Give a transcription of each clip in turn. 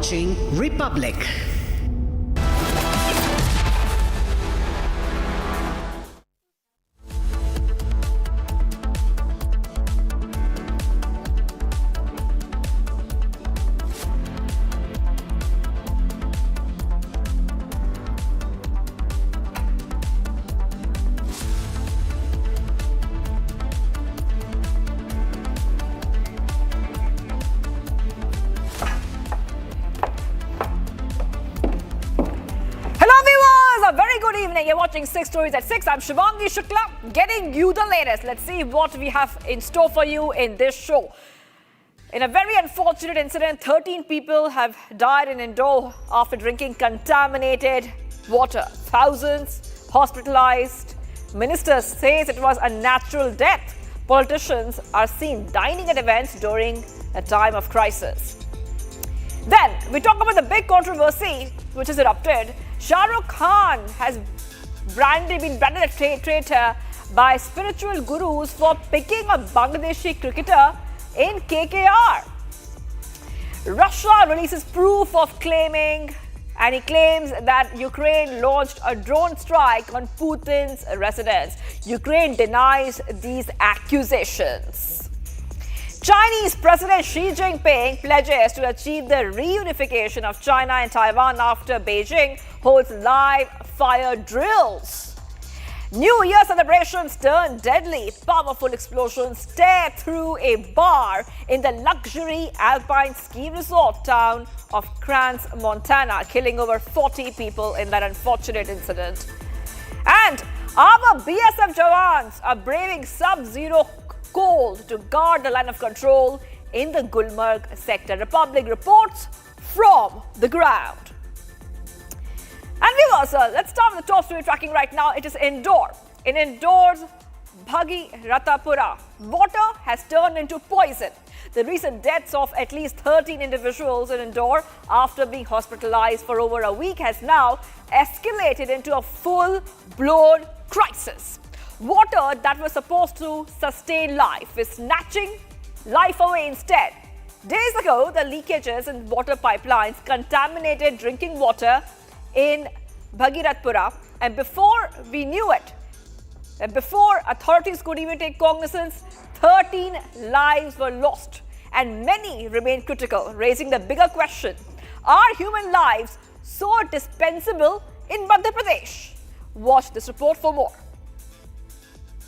watching Republic. You're watching 6 Stories at 6. I'm Shivangi Shukla, getting you the latest. Let's see what we have in store for you in this show. In a very unfortunate incident, 13 people have died in Indore after drinking contaminated water. Thousands hospitalized. Minister says it was a natural death. Politicians are seen dining at events during a time of crisis. Then we talk about the big controversy which has erupted. Shah Rukh Khan has been branded a traitor by spiritual gurus for picking a Bangladeshi cricketer in KKR. Russia releases proof of claiming, and he claims that Ukraine launched a drone strike on Putin's residence. Ukraine denies these accusations. Chinese President Xi Jinping pledges to achieve the reunification of China and Taiwan after Beijing holds live fire drills. New Year celebrations turn deadly. Powerful explosions tear through a bar in the luxury alpine ski resort town of Crans, Montana, killing over 40 people in that unfortunate incident. And our BSF jawans are braving sub-zero cold to guard the line of control in the Gulmarg sector. Republic reports from the ground. And viewers, let's start with the top story tracking right now. It is Indore. In Indore's Bhagiratapura, water has turned into poison. The recent deaths of at least 13 individuals in Indore after being hospitalized for over a week has now escalated into a full-blown crisis. Water that was supposed to sustain life is snatching life away instead. Days ago, the leakages in water pipelines contaminated drinking water in Bhagiratpura, and before we knew it, and before authorities could even take cognizance, 13 lives were lost and many remain critical, raising the bigger question: are human lives so dispensable in Madhya Pradesh? Watch this report for more.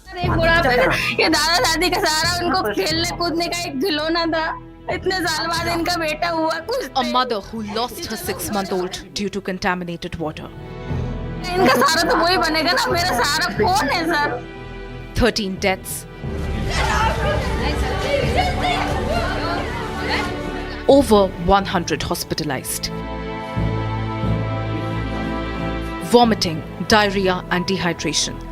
ये दादा दादी का सारा उनको खेलने कूदने का एक खिलौना था। इतने साल बाद इनका बेटा हुआ कुछ। A mother who lost her 6-month-old due to contaminated water. इनका सारा तो वही बनेगा ना, मेरा सारा कौन है sir? 13 deaths. Over 100 hospitalized. Vomiting, diarrhea and dehydration.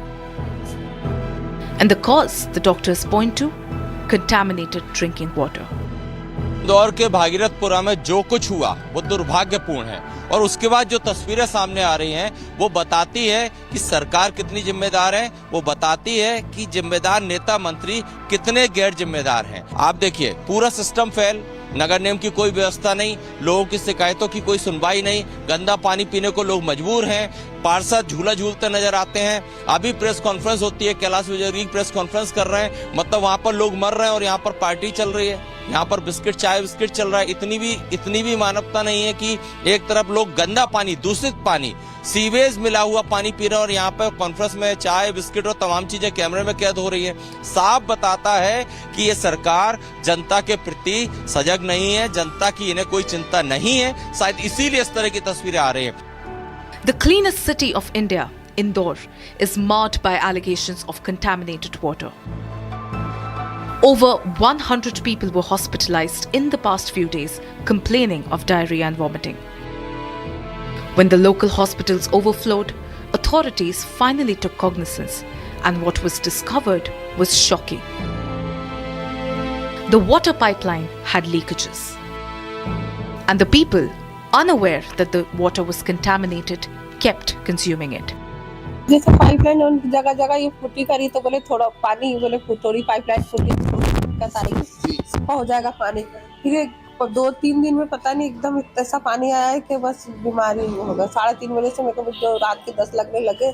And the cause the doctors point to? Contaminated drinking water. Indore के भागीरथपुरा में जो कुछ हुआ वो दुर्भाग्यपूर्ण है, और उसके बाद जो तस्वीरें सामने आ रही हैं वो बताती है कि सरकार कितनी जिम्मेदार है, वो बताती है कि जिम्मेदार नेता मंत्री कितने गैर जिम्मेदार हैं। आप देखिए, पूरा सिस्टम फेल, नगर निगम की कोई व्यवस्था नहीं, लोगों की शिकायतों की कोई सुनवाई नहीं, गंदा पानी पीने को लोग मजबूर हैं, पार्षद झूला झूलते नजर आते हैं। अभी प्रेस कॉन्फ्रेंस होती है, कैलाश विजयवर्गीय प्रेस कॉन्फ्रेंस कर रहे हैं, मतलब वहां पर लोग मर रहे हैं और यहाँ पर पार्टी चल रही है, यहाँ पर बिस्किट चाय बिस्किट चल रहा है। इतनी भी मानवता नहीं है कि एक तरफ लोग गंदा पानी, दूषित पानी, सीवेज मिला हुआ पानी पी रहे हैं और यहाँ पर कॉन्फ्रेंस में चाय बिस्किट और तमाम चीजें कैमरे में कैद हो रही है। साफ बताता है कि ये सरकार जनता के प्रति सजग नहीं है, जनता की इन्हें कोई चिंता नहीं है, शायद इसीलिए इस तरह की तस्वीरें आ रही हैं। The cleanest city of India, Indore, is marred by allegations of contaminated water. Over 100 people were hospitalized in the past few days, complaining of diarrhea and vomiting. When the local hospitals overflowed, authorities finally took cognizance, and what was discovered was shocking. The water pipeline had leakages, and the people, unaware that the water was contaminated, kept consuming it. जैसे pipeline और जगह जगह ये फूटी करी तो बोले थोड़ा पानी, बोले थोड़ी पाइपलाइन फूटी का सारी हो जाएगा पानी, फिर 2-3 दिन में पता नहीं एकदम ऐसा पानी आया है कि बस बीमारी हो गया। 3:30 बजे से मेरे को जो रात के 10 लगने लगे,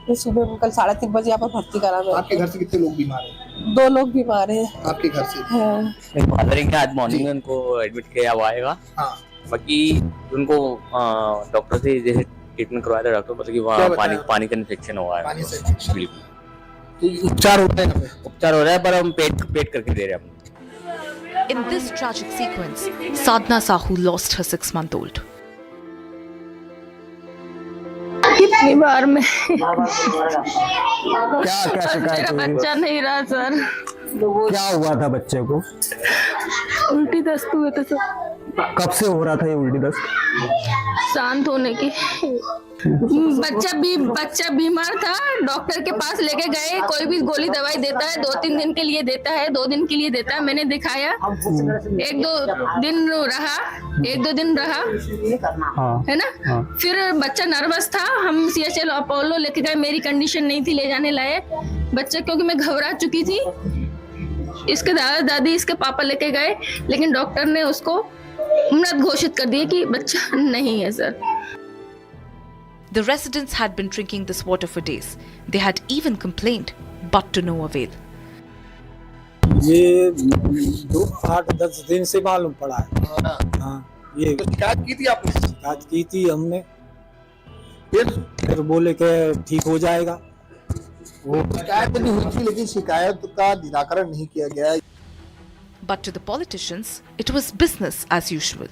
फिर सुबह कल 3:30 बजे यहाँ पर भर्ती करा। आपके घर से कितने लोग बीमार हैं? 2 लोग बीमार हैं आपके घर से? हाँ। मेरे फादर हैं, आज मॉर्निंग में उनको एडमिट किया हुआ आएगा। हाँ। बाकी उनको डॉक्टर से जैसे ट्रीटमेंट करवाया था डॉक्टर, मतलब कि वहाँ पानी का इन्फेक्शन हुआ है। पानी से infection। बिल्कुल। तो उपचार हो रहा है यहाँ पे? उपचार हो रहा है, पर हम पेट करके दे रहे हैं। In this tragic sequence, Sadhna Sahu lost her 6-month-old. कितनी बार मैं क्या शिकायत मेरा बच्चा नहीं रहा सर। क्या हुआ था बच्चे को? उल्टी दस्त हुए थे सर। कब से हो रहा था ये उल्टी दस्त? शांत होने की। बच्चा बीमार था, डॉक्टर के पास लेके गए, कोई भी गोली दवाई देता है 2-3 दिन के लिए देता है, 2 दिन के लिए देता है। मैंने दिखाया, 1-2 दिन रहा हाँ। है ना। हाँ। फिर बच्चा नर्वस था, हम CHL अपोलो लेके गए, मेरी कंडीशन नहीं थी ले जाने लायक बच्चा, क्योंकि मैं घबरा चुकी थी। इसके दादा दादी इसके पापा लेके गए, लेकिन डॉक्टर ने उसको मृत घोषित कर दिया कि बच्चा नहीं है sir. The residents had been drinking this water for days. They had even complained, but to no avail. ये 8-10 दिन से मालूम पड़ा है। हाँ, ये तो शिकायत की थी आपने? शिकायत की थी हमने, फिर बोले कि ठीक हो जाएगा। वो शिकायत नहीं हुई थी, लेकिन शिकायत का निराकरण नहीं किया गया। But to the politicians, it was business as usual.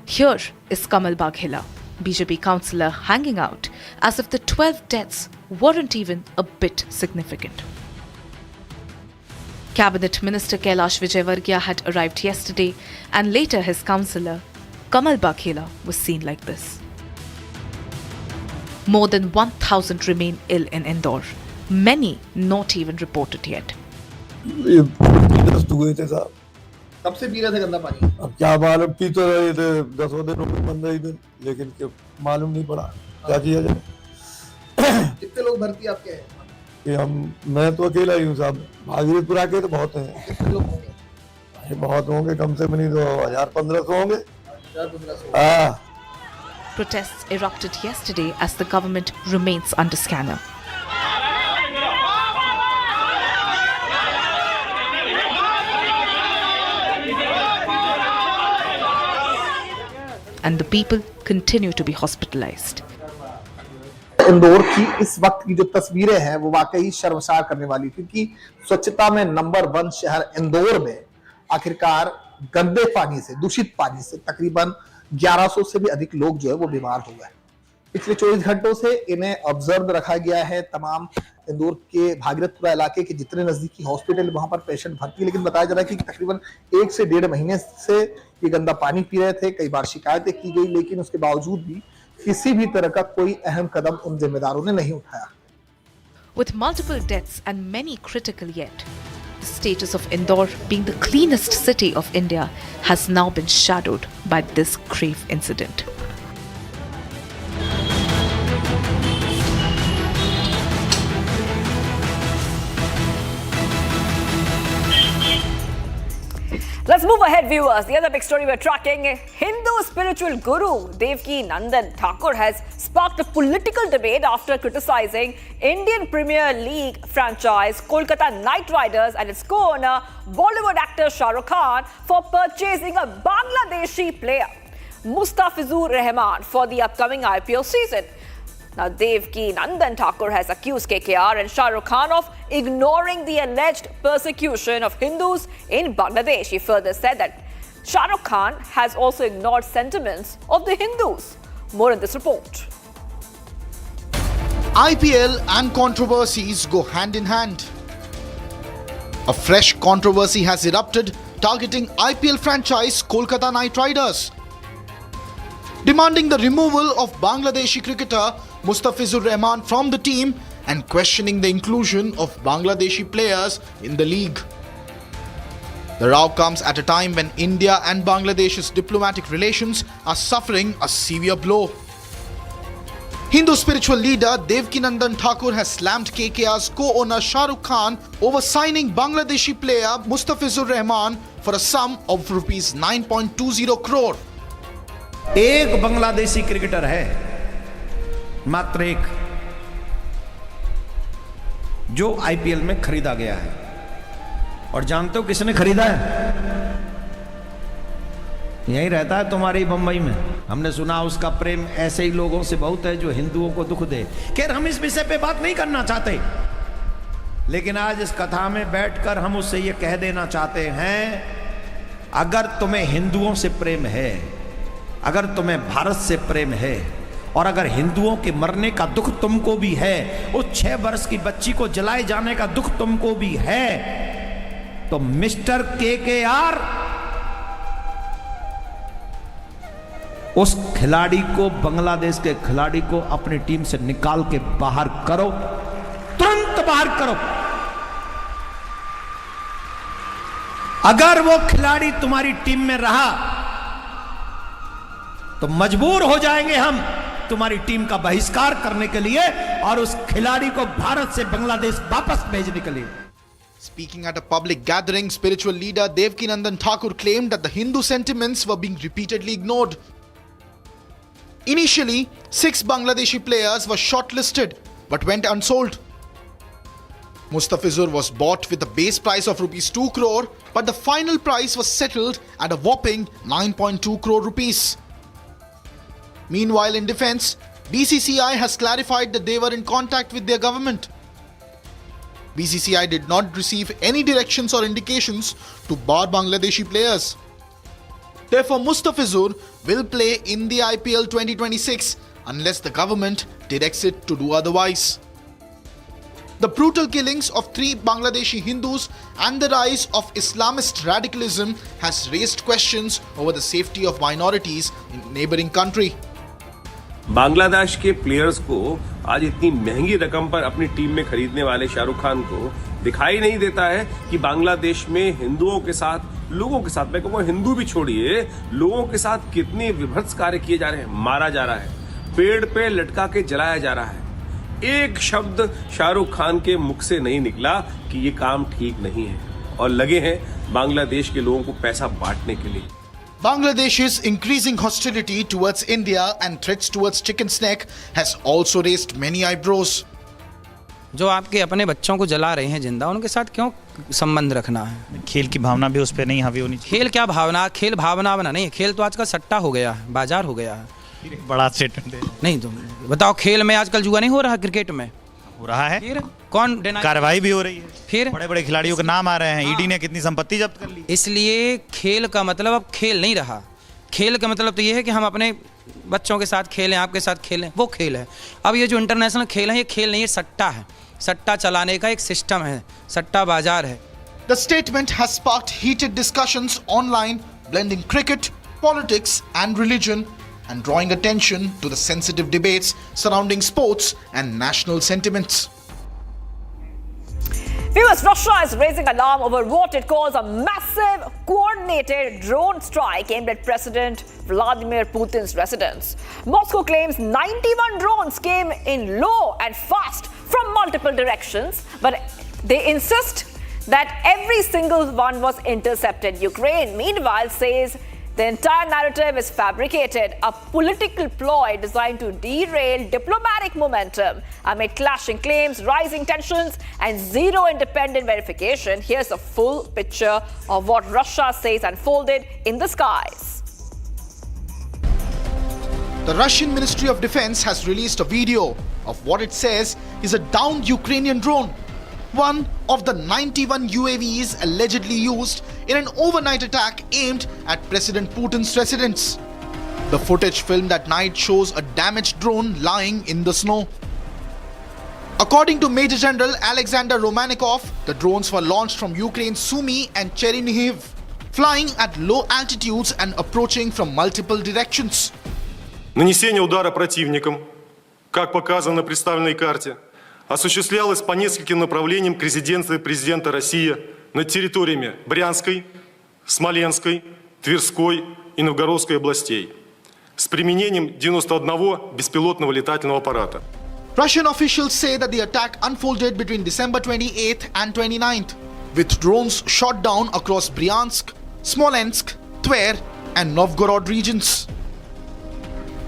Here is Kamal Baghela, BJP councillor, hanging out as if the 12 deaths weren't even a bit significant. Cabinet Minister Kailash Vijayvargiya had arrived yesterday, and later his councillor, Kamal Baghela, was seen like this. More than 1,000 remain ill in Indore, many not even reported yet. दस्त हुए थे साहब। कब से P रहे थे गंदा पानी? अब क्या मालूम, पी तो रहे थे 10 दिन 15 दिन, लेकिन मालूम नहीं पड़ा क्या किया जाए। कितने लोग भर्ती आपके हैं? मैं तो अकेला ही हूँ साहब। भागीरथपुरा के तो बहुत हैं। कितने लोग होंगे? बहुत होंगे, कम से कम नहीं तो 1000-1500 होंगे। 1500। हाँ। Protests erupted yesterday as the government remains under scanner. And the people continue to be hospitalized. Indore की इस वक्त की जो तस्वीरें हैं वो वाकई शर्मसार करने वाली, क्योंकि स्वच्छता में नंबर 1 शहर इंदौर में आखिरकार गंदे पानी से, दूषित पानी से तकरीबन 1100 से भी अधिक लोग जो है वो बीमार हो गए। पिछले 24 घंटों से इन्हें ऑब्जर्व रखा गया है। तमाम इंदौर के भागीरथपुरा इलाके के जितने नजदीकी हॉस्पिटल, वहां पर पेशेंट भर्ती, लेकिन बताया जा रहा है कि तकरीबन 1 से 1.5 महीने से ये गंदा पानी पी रहे थे। कई बार शिकायतें की गई, लेकिन उसके बावजूद भी किसी भी तरह का कोई अहम कदम उन जिम्मेदारों ने नहीं उठाया। With multiple deaths and many critical yet, the status of Indore being the cleanest city of India has now been shadowed by this grave incident. Let's move ahead, viewers. The other big story we're tracking, Hindu spiritual guru Devki Nandan Thakur has sparked a political debate after criticizing Indian Premier League franchise Kolkata Knight Riders and its co-owner Bollywood actor Shah Rukh Khan for purchasing a Bangladeshi player, Mustafizur Rahman, for the upcoming IPL season. Now, Devki Nandan Thakur has accused KKR and Shah Rukh Khan of ignoring the alleged persecution of Hindus in Bangladesh. He further said that Shah Rukh Khan has also ignored sentiments of the Hindus. More in this report. IPL and controversies go hand in hand. A fresh controversy has erupted targeting IPL franchise Kolkata Knight Riders, demanding the removal of Bangladeshi cricketer Mustafizur Rahman from the team and questioning the inclusion of Bangladeshi players in the league. The row comes at a time when India and Bangladesh's diplomatic relations are suffering a severe blow. Hindu spiritual leader Devkinandan Thakur has slammed KKR's co-owner Shah Rukh Khan over signing Bangladeshi player Mustafizur Rahman for a sum of rupees 9.20 crore. एक Bangladeshi cricketer है, मात्र एक, जो IPL में खरीदा गया है। और जानते हो किसने खरीदा है? यही रहता है तुम्हारी बंबई में। हमने सुना उसका प्रेम ऐसे ही लोगों से बहुत है जो हिंदुओं को दुख दे। खैर हम इस विषय पे बात नहीं करना चाहते, लेकिन आज इस कथा में बैठकर हम उससे ये कह देना चाहते हैं, अगर तुम्हें हिंदुओं से प्रेम है, अगर तुम्हें भारत से प्रेम है, और अगर हिंदुओं के मरने का दुख तुमको भी है, उस 6 वर्ष की बच्ची को जलाए जाने का दुख तुमको भी है, तो मिस्टर केकेआर उस खिलाड़ी को, बांग्लादेश के खिलाड़ी को अपनी टीम से निकाल के बाहर करो, तुरंत बाहर करो। अगर वो खिलाड़ी तुम्हारी टीम में रहा तो मजबूर हो जाएंगे हम तुम्हारी टीम का बहिष्कार करने के लिए और उस खिलाड़ी को भारत से बांग्लादेश वापस भेजने के लिए। Speaking at a public gathering, spiritual leader Devkinandan Thakur claimed that the Hindu sentiments were being repeatedly ignored. Initially, 6 Bangladeshi players were shortlisted but went unsold. Mustafizur was bought with a base price of rupees 2 crore, but the final price was settled at a whopping 9.2 crore rupees. Meanwhile, in defense, BCCI has clarified that they were in contact with their government. BCCI did not receive any directions or indications to bar Bangladeshi players. Therefore, Mustafizur will play in the IPL 2026 unless the government directs it to do otherwise. The brutal killings of 3 Bangladeshi Hindus and the rise of Islamist radicalism has raised questions over the safety of minorities in a neighboring country. Bangladesh के players को आज इतनी महंगी रकम पर अपनी team में खरीदने वाले शाहरुख खान को दिखाई नहीं देता है कि बांग्लादेश में हिंदुओं के साथ, लोगों के साथ, मैं कहूँगा हिंदू भी छोड़िए, लोगों के साथ कितने विभत्स कार्य किए जा रहे हैं। मारा जा रहा है, पेड़ पे लटका के जलाया जा रहा है। एक शब्द शाहरुख खान के मुख से नहीं निकला कि ये काम ठीक नहीं है, और लगे हैं बांग्लादेश के लोगों को पैसा बांटने के लिए। Bangladesh's increasing hostility towards India and threats towards chicken's neck has also raised many eyebrows. जो आपके अपने बच्चों को जला रहे हैं जिंदा, उनके साथ क्यों संबंध रखना है? खेल की भावना भी उस पर नहीं हावी होनी चाहिए। खेल क्या भावना? खेल भावना बना नहीं, खेल तो आजकल सट्टा हो गया है, बाजार हो गया है। बड़ा स्टेटमेंट है। नहीं तो बताओ, खेल में आजकल जुआ नहीं हो रहा, क्रिकेट में हो रहा है। फिर कौन कार्रवाई भी हो रही है, फिर बड़े बड़े खिलाड़ियों के नाम आ रहे हैं, ईडी ने कितनी संपत्ति जब्त कर ली। इसलिए खेल का मतलब अब खेल नहीं रहा। खेल का मतलब तो ये है कि हम अपने बच्चों के साथ खेलें, आपके साथ खेलें, वो खेल है। अब ये जो इंटरनेशनल खेल है, ये खेल नहीं है, सट्टा है। सट्टा चलाने का एक सिस्टम है, सट्टा बाजार है। The statement has sparked heated discussions online, blending cricket, politics and religion, and drawing attention to the sensitive debates surrounding sports and national sentiments. Viewers, Russia is raising alarm over what it calls a massive coordinated drone strike aimed at President Vladimir Putin's residence. Moscow claims 91 drones came in low and fast from multiple directions, but they insist that every single one was intercepted. Ukraine, meanwhile, says the entire narrative is fabricated, a political ploy designed to derail diplomatic momentum. Amid clashing claims, rising tensions, and zero independent verification, here's a full picture of what Russia says unfolded in the skies. The Russian Ministry of Defense has released a video of what it says is a downed Ukrainian drone, one of the 91 UAVs allegedly used in an overnight attack aimed at President Putin's residence. The footage filmed at night shows a damaged drone lying in the snow. According to Major General Alexander Romanikov, the drones were launched from Ukraine's Sumy and Chernihiv, flying at low altitudes and approaching from multiple directions. Нанесение удара противником, как показано на представленной карте, осуществлялось по нескольким направлениям к резиденции президента России над территориями Брянской, Смоленской, Тверской и Новгородской областей. с применением 91 беспилотного летательного аппарата. Russian officials say that the attack unfolded between December 28th and 29th, with drones shot down across Bryansk, Smolensk, Tver, and Novgorod regions.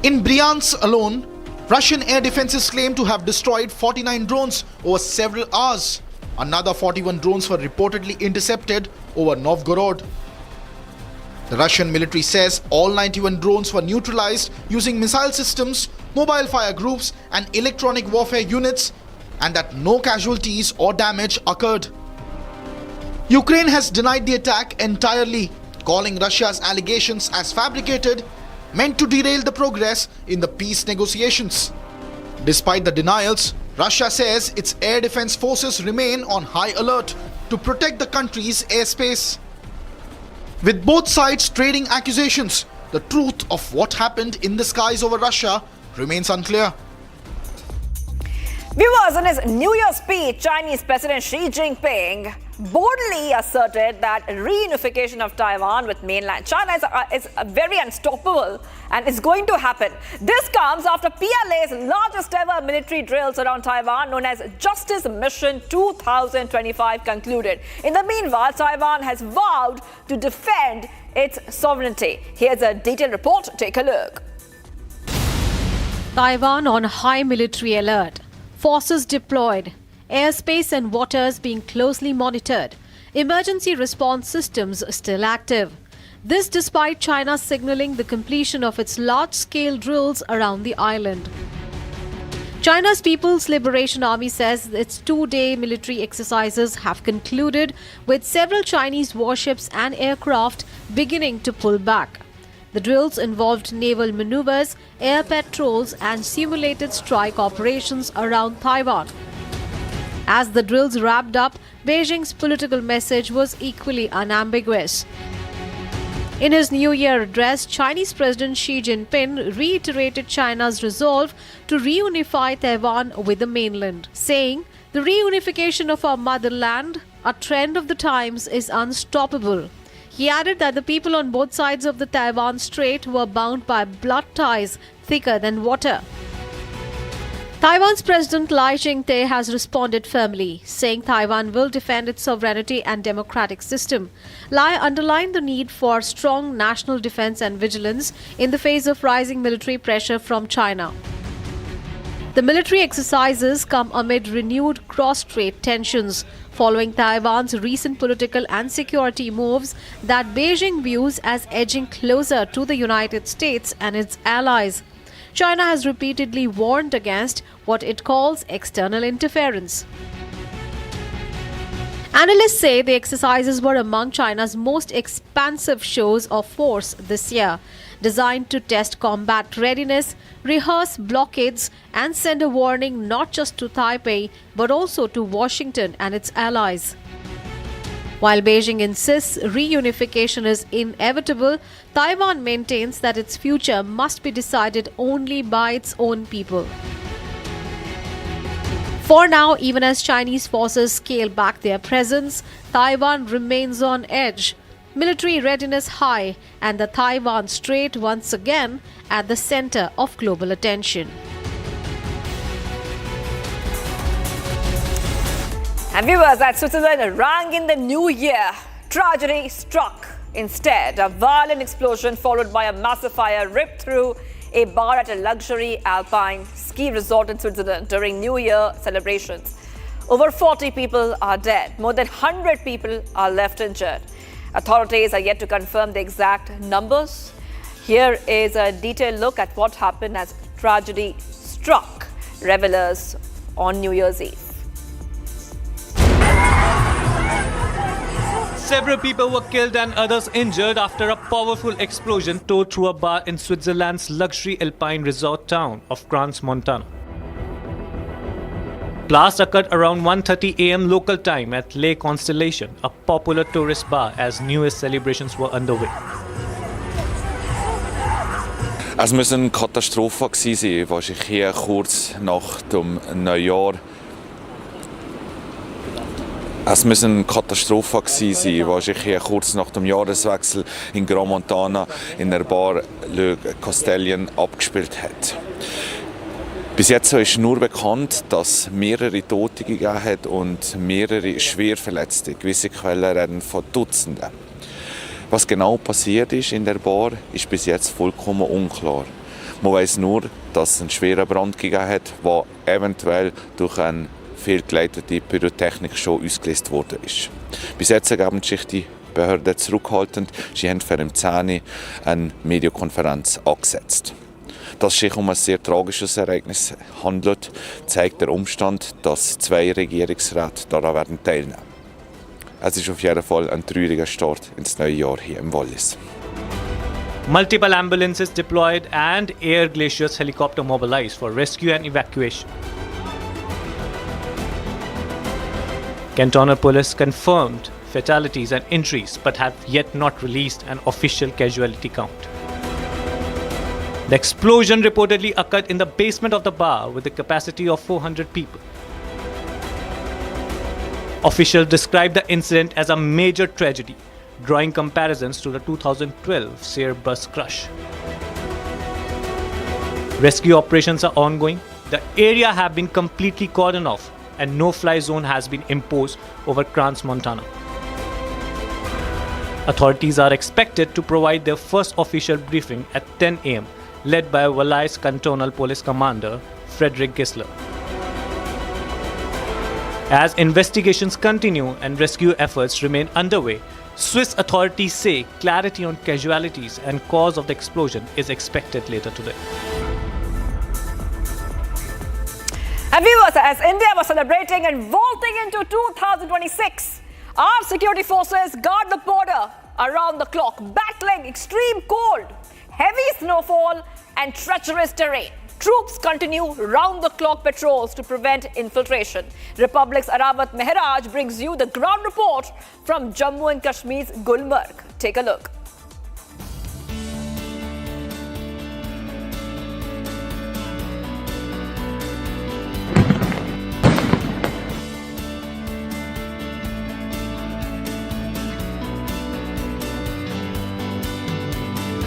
In Bryansk alone, Russian air defenses claim to have destroyed 49 drones over several hours. Another 41 drones were reportedly intercepted over Novgorod. The Russian military says all 91 drones were neutralized using missile systems, mobile fire groups, and electronic warfare units, and that no casualties or damage occurred. Ukraine has denied the attack entirely, calling Russia's allegations as fabricated, meant to derail the progress in the peace negotiations. Despite the denials, Russia says its air defense forces remain on high alert to protect the country's airspace. With both sides trading accusations, the truth of what happened in the skies over Russia remains unclear. Viewers, in his New Year's speech, Chinese President Xi Jinping boldly asserted that reunification of Taiwan with mainland China is very unstoppable and is going to happen. This comes after PLA's largest ever military drills around Taiwan, known as Justice Mission 2025, concluded. In the meanwhile, Taiwan has vowed to defend its sovereignty. Here's a detailed report. Take a look. Taiwan on high military alert. Forces deployed. Airspace and waters being closely monitored. Emergency response systems still active. This despite China signaling the completion of its large-scale drills around the island. China's People's Liberation Army says its two-day military exercises have concluded, with several Chinese warships and aircraft beginning to pull back. The drills involved naval maneuvers, air patrols, and simulated strike operations around Taiwan. As the drills wrapped up, Beijing's political message was equally unambiguous. In his New Year address, Chinese President Xi Jinping reiterated China's resolve to reunify Taiwan with the mainland, saying, "The reunification of our motherland, a trend of the times, is unstoppable." He added that the people on both sides of the Taiwan Strait were bound by blood ties thicker than water. Taiwan's President Lai Ching-te has responded firmly, saying Taiwan will defend its sovereignty and democratic system. Lai underlined the need for strong national defense and vigilance in the face of rising military pressure from China. The military exercises come amid renewed cross-strait tensions, following Taiwan's recent political and security moves that Beijing views as edging closer to the United States and its allies. China has repeatedly warned against what it calls external interference. Analysts say the exercises were among China's most expansive shows of force this year, designed to test combat readiness, rehearse blockades, and send a warning not just to Taipei but also to Washington and its allies. While Beijing insists reunification is inevitable, Taiwan maintains that its future must be decided only by its own people. For now, even as Chinese forces scale back their presence, Taiwan remains on edge. Military readiness high, and the Taiwan Strait once again at the center of global attention. And viewers, as Switzerland rang in the new year, tragedy struck instead. A violent explosion followed by a massive fire ripped through a bar at a luxury alpine ski resort in Switzerland during New Year celebrations. Over 40 people are dead. More than 100 people are left injured. Authorities are yet to confirm the exact numbers. Here is a detailed look at what happened as tragedy struck revelers on New Year's Eve. Several people were killed and others injured after a powerful explosion tore through a bar in Switzerland's luxury alpine resort town of Crans-Montana. Blast occurred around 1:30 a.m. local time at Lake Constellation, a popular tourist bar, as New Year's celebrations were underway. Es muss eine Katastrophe gewesen sein, was ich hier kurz nach dem Neujahr Es muss eine Katastrophe gewesen sein, die sich hier kurz nach dem Jahreswechsel in Grand Montana in der Bar Le Castellian abgespielt hat. Bis jetzt ist nur bekannt, dass mehrere Tote gegeben hat und mehrere Schwerverletzte. Gewisse Quellen reden von Dutzenden. Was genau passiert ist in der Bar, ist bis jetzt vollkommen unklar. Man weiß nur, dass es einen schweren Brand gegeben hat, der eventuell durch eine fehlgeleitete Pyrotechnik-Show ausgelöst worden ist. Bis jetzt geben sich die Behörden zurückhaltend. Sie haben für im 10 Uhr eine Medienkonferenz angesetzt. Dass es sich um ein sehr tragisches Ereignis handelt, zeigt der Umstand, dass 2 Regierungsräte daran werden teilnehmen. Es ist auf jeden Fall ein trauriger Start ins neue Jahr hier im Wallis. Multiple ambulances deployed and Air Glacier's helicopter mobilized for rescue and evacuation. Cantonal police confirmed fatalities and injuries but have yet not released an official casualty count. The explosion reportedly occurred in the basement of the bar with a capacity of 400 people. Officials described the incident as a major tragedy, drawing comparisons to the 2012 Sear bus crash. Rescue operations are ongoing. The area have been completely cordoned off and no-fly zone has been imposed over Crans-Montana. Authorities are expected to provide their first official briefing at 10 a.m. led by Wallis Cantonal Police Commander Frederick Gisler. As investigations continue and rescue efforts remain underway, Swiss authorities say clarity on casualties and cause of the explosion is expected later today. And viewers, as India was celebrating and vaulting into 2026, our security forces guard the border around the clock, battling extreme cold, heavy snowfall and treacherous terrain. Troops continue round-the-clock patrols to prevent infiltration. Republic's Arnab Mehraj brings you the ground report from Jammu and Kashmir's Gulmarg. Take a look.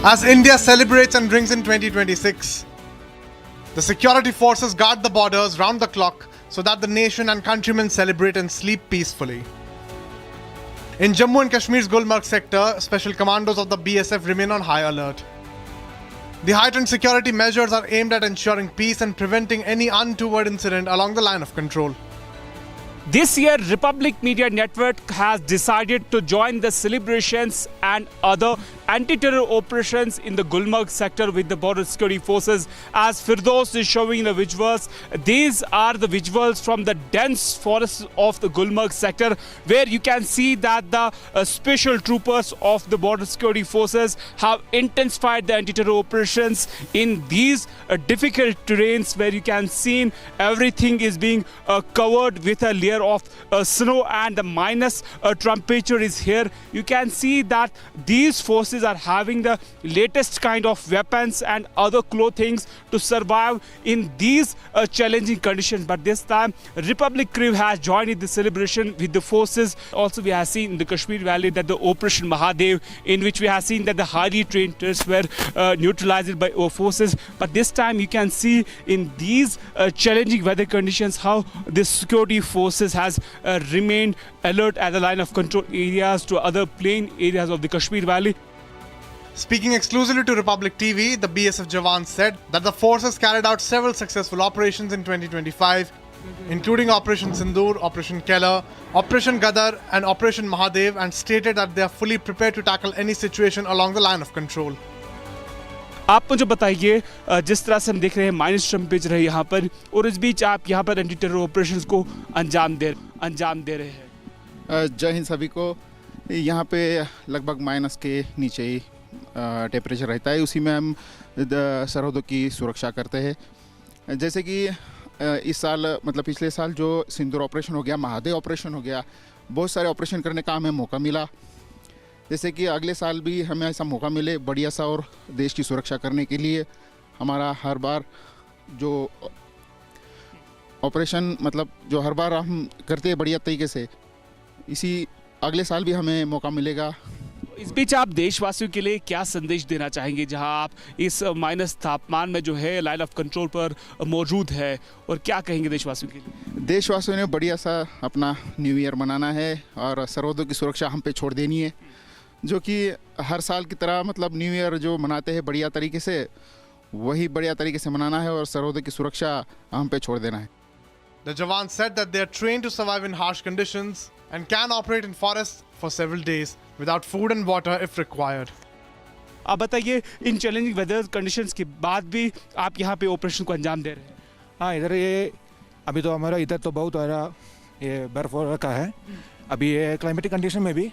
As India celebrates and brings in 2026, the security forces guard the borders round the clock so that the nation and countrymen celebrate and sleep peacefully. In Jammu and Kashmir's Gulmarg sector, special commandos of the BSF remain on high alert. The heightened security measures are aimed at ensuring peace and preventing any untoward incident along the line of control. This year, Republic Media Network has decided to join the celebrations and other anti-terror operations in the Gulmarg sector with the border security forces. As Firdaus is showing the visuals, these are the visuals from the dense forests of the Gulmarg sector, where you can see that the special troopers of the border security forces have intensified the anti-terror operations in these difficult terrains, where you can see everything is being covered with a layer of snow, and the minus temperature is here. You can see that these forces are having the latest kind of weapons and other clothing to survive in these challenging conditions. But this time, Republic crew has joined in the celebration with the forces. Also, we have seen in the Kashmir Valley that the Operation Mahadev, in which we have seen that the highly trained terrorists were neutralized by our forces. But this time, you can see in these challenging weather conditions how the security forces has remained alert at the line of control areas to other plain areas of the Kashmir Valley. Speaking exclusively to Republic TV, the BSF Jawans said that the forces carried out several successful operations in 2025, including Operation Sindoor, Operation Keller, Operation Gadar and Operation Mahadev, and stated that they are fully prepared to tackle any situation along the line of control. आप मुझे बताइए, जिस तरह से हम देख रहे हैं माइनस टेम्परेचर है यहाँ पर, और इस बीच आप यहाँ पर एंटी टेरर ऑपरेशंस को अंजाम दे रहे हैं। जय हिंद सभी को। यहाँ पे लगभग माइनस के नीचे ही टेम्परेचर रहता है, उसी में हम सरहदों की सुरक्षा करते हैं। जैसे कि इस साल मतलब पिछले साल जो सिंदूर ऑपरेशन हो गया, महादेव ऑपरेशन हो गया, बहुत सारे ऑपरेशन करने का हमें मौका मिला। जैसे कि अगले साल भी हमें ऐसा मौका मिले बढ़िया सा और देश की सुरक्षा करने के लिए। हमारा हर बार जो ऑपरेशन मतलब जो हर बार हम करते हैं बढ़िया तरीके से, इसी अगले साल भी हमें मौका मिलेगा। इस बीच आप देशवासियों के लिए क्या संदेश देना चाहेंगे जहां आप इस माइनस तापमान में जो है लाइन ऑफ कंट्रोल पर मौजूद है, और क्या कहेंगे देशवासियों के लिए? देशवासियों ने बढ़िया सा अपना न्यू ईयर मनाना है और सरहदों की सुरक्षा हम पे छोड़ देनी है, जो कि हर साल की तरह मतलब न्यू ईयर जो मनाते हैं बढ़िया तरीके से, वही बढ़िया तरीके से मनाना है और सरहदों की सुरक्षा हम पे छोड़ देना है। The jawans said that they are trained to survive in harsh conditions and can operate in forests for several days without food and water if required. आप बताइए, इन चैलेंजिंग वेदर कंडीशंस के बाद भी आप यहाँ पे ऑपरेशन को अंजाम दे रहे हैं? हाँ, इधर ये अभी तो हमारा इधर तो बहुत सारा ये बर्फ हो रखा है। अभी ये क्लाइमेटिक कंडीशन में भी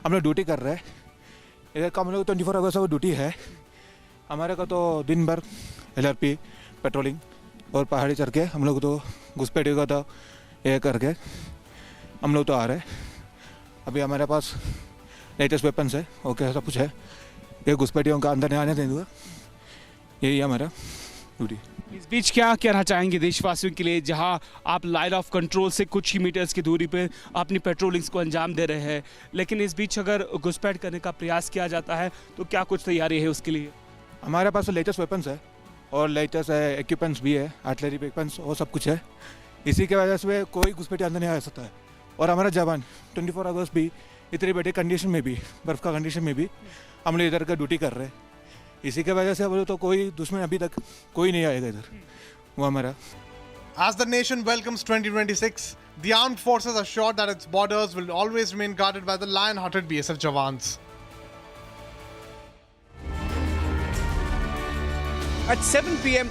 हम लोग ड्यूटी कर रहे हैं। इधर का हम लोग 24 आवर्स ड्यूटी है हमारे का, तो दिन भर LRP पेट्रोलिंग और पहाड़ी चढ़ के हम लोग तो घुसपैठी का तो ये करके हम लोग तो आ रहे हैं। अभी हमारे पास लेटेस्ट वेपन्स है, ओके, सब कुछ है। ये घुसपैठियों का अंदर नहीं आने देंगे, यही हमारा ड्यूटी। इस बीच क्या कहना चाहेंगे देशवासियों के लिए जहां आप लाइन ऑफ कंट्रोल से कुछ ही मीटर्स की दूरी पर अपनी पेट्रोलिंग्स को अंजाम दे रहे हैं, लेकिन इस बीच अगर घुसपैठ करने का प्रयास किया जाता है तो क्या कुछ तैयारी है उसके लिए? हमारे पास तो लेटेस्ट वेपन्स है और लेटेस्ट इक्विपमेंट्स भी है, आर्टिलरी इक्विपमेंट्स और सब कुछ है। इसी के वजह से कोई घुसपैठी अंदर नहीं आ सकता है। और हमारा जवान 24 आवर्स भी इतनी बड़ी कंडीशन में भी, बर्फ़ का कंडीशन में भी हम लोग इधर का ड्यूटी कर रहे हैं। इसी के वजह से बोलो तो कोई दुश्मन अभी तक कोई नहीं आएगा इधर, वो हमारा। As the nation welcomes 2026, the armed forces assure that its borders will always remain guarded by the lion-hearted BSF jawans. At 7 p.m.